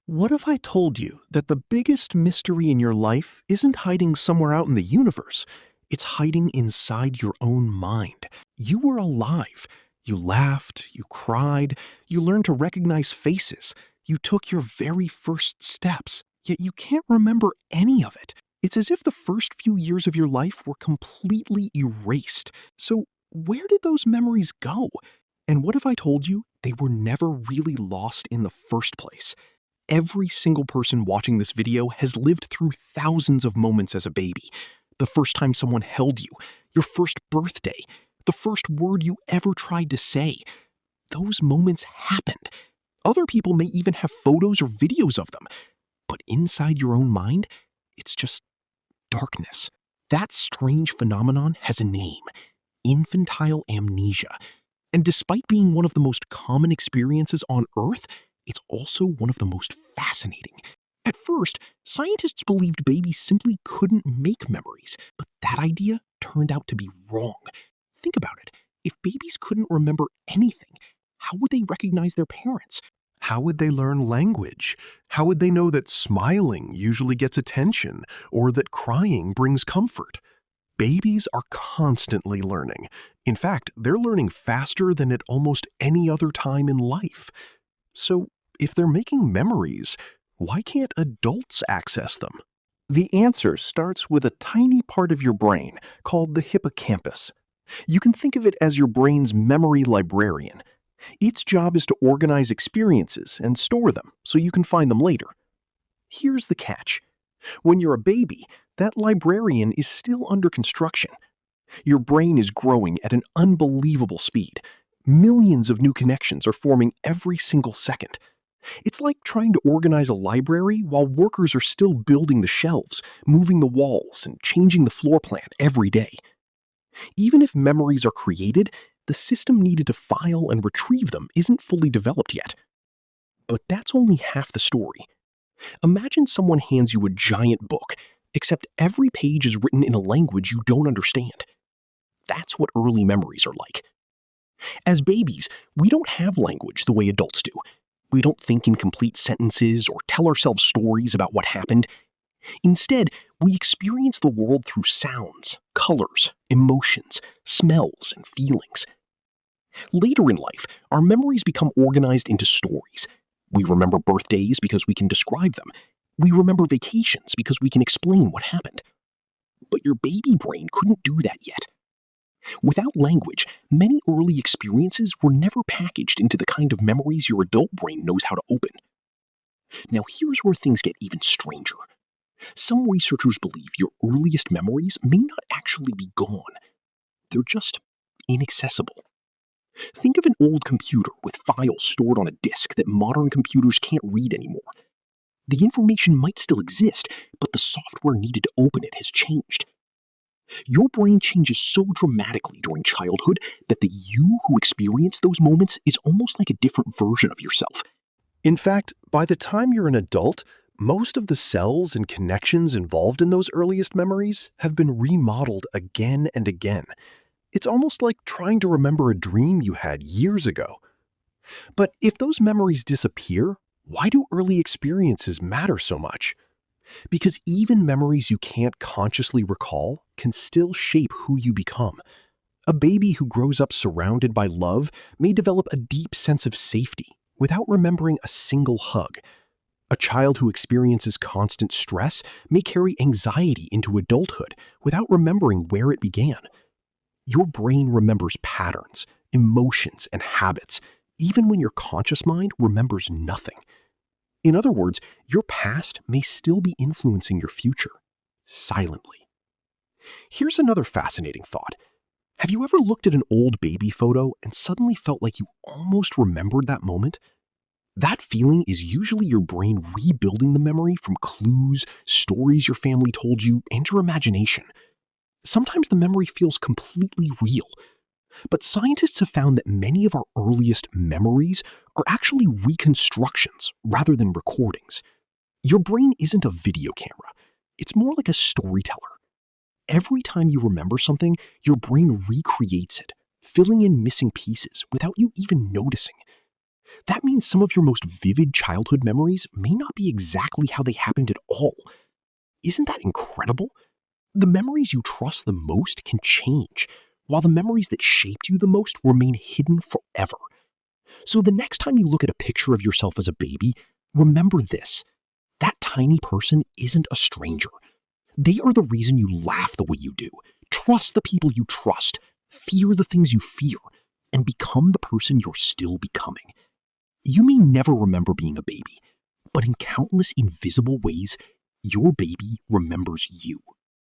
What if I told you that the biggest mystery in your life isn't hiding somewhere out in the universe? It's hiding inside your own mind. You were alive. You laughed, you cried, you learned to recognize faces. You took your very first steps, yet you can't remember any of it. It's as if the first few years of your life were completely erased. So, where did those memories go? And what if I told you they were never really lost in the first place? Every single person watching this video has lived through thousands of moments as a baby. The first time someone held you, your first birthday, the first word you ever tried to say. Those moments happened. Other people may even have photos or videos of them. But inside your own mind, it's just darkness. That strange phenomenon has a name: infantile amnesia. And despite being one of the most common experiences on Earth, it's also one of the most fascinating. At first, scientists believed babies simply couldn't make memories, but that idea turned out to be wrong. Think about it. If babies couldn't remember anything, how would they recognize their parents? How would they learn language? How would they know that smiling usually gets attention or that crying brings comfort? Babies are constantly learning. In fact, they're learning faster than at almost any other time in life. So, if they're making memories, why can't adults access them? The answer starts with a tiny part of your brain called the hippocampus. You can think of it as your brain's memory librarian. Its job is to organize experiences and store them so you can find them later. Here's the catch. When you're a baby, that librarian is still under construction. Your brain is growing at an unbelievable speed. Millions of new connections are forming every single second. It's like trying to organize a library while workers are still building the shelves, moving the walls, and changing the floor plan every day. Even if memories are created, the system needed to file and retrieve them isn't fully developed yet. But that's only half the story. Imagine someone hands you a giant book, except every page is written in a language you don't understand. That's what early memories are like. As babies, we don't have language the way adults do. We don't think in complete sentences or tell ourselves stories about what happened. Instead, we experience the world through sounds, colors, emotions, smells, and feelings. Later in life, our memories become organized into stories. We remember birthdays because we can describe them. We remember vacations because we can explain what happened. But your baby brain couldn't do that yet. Without language, many early experiences were never packaged into the kind of memories your adult brain knows how to open. Now here's where things get even stranger. Some researchers believe your earliest memories may not actually be gone. They're just inaccessible. Think of an old computer with files stored on a disk that modern computers can't read anymore. The information might still exist, but the software needed to open it has changed. Your brain changes so dramatically during childhood that the you who experienced those moments is almost like a different version of yourself. In fact, by the time you're an adult, most of the cells and connections involved in those earliest memories have been remodeled again and again. It's almost like trying to remember a dream you had years ago. But if those memories disappear, why do early experiences matter so much? Because even memories you can't consciously recall can still shape who you become. A baby who grows up surrounded by love may develop a deep sense of safety without remembering a single hug. A child who experiences constant stress may carry anxiety into adulthood without remembering where it began. Your brain remembers patterns, emotions, and habits, even when your conscious mind remembers nothing. In other words, your past may still be influencing your future, silently. Here's another fascinating thought. Have you ever looked at an old baby photo and suddenly felt like you almost remembered that moment? That feeling is usually your brain rebuilding the memory from clues, stories your family told you, and your imagination. Sometimes the memory feels completely real. But scientists have found that many of our earliest memories are actually reconstructions rather than recordings. Your brain isn't a video camera. It's more like a storyteller. Every time you remember something, your brain recreates it, filling in missing pieces without you even noticing. That means some of your most vivid childhood memories may not be exactly how they happened at all. Isn't that incredible? The memories you trust the most can change, while the memories that shaped you the most remain hidden forever. So the next time you look at a picture of yourself as a baby, remember this: that tiny person isn't a stranger. They are the reason you laugh the way you do, trust the people you trust, fear the things you fear, and become the person you're still becoming. You may never remember being a baby, but in countless invisible ways, your baby remembers you.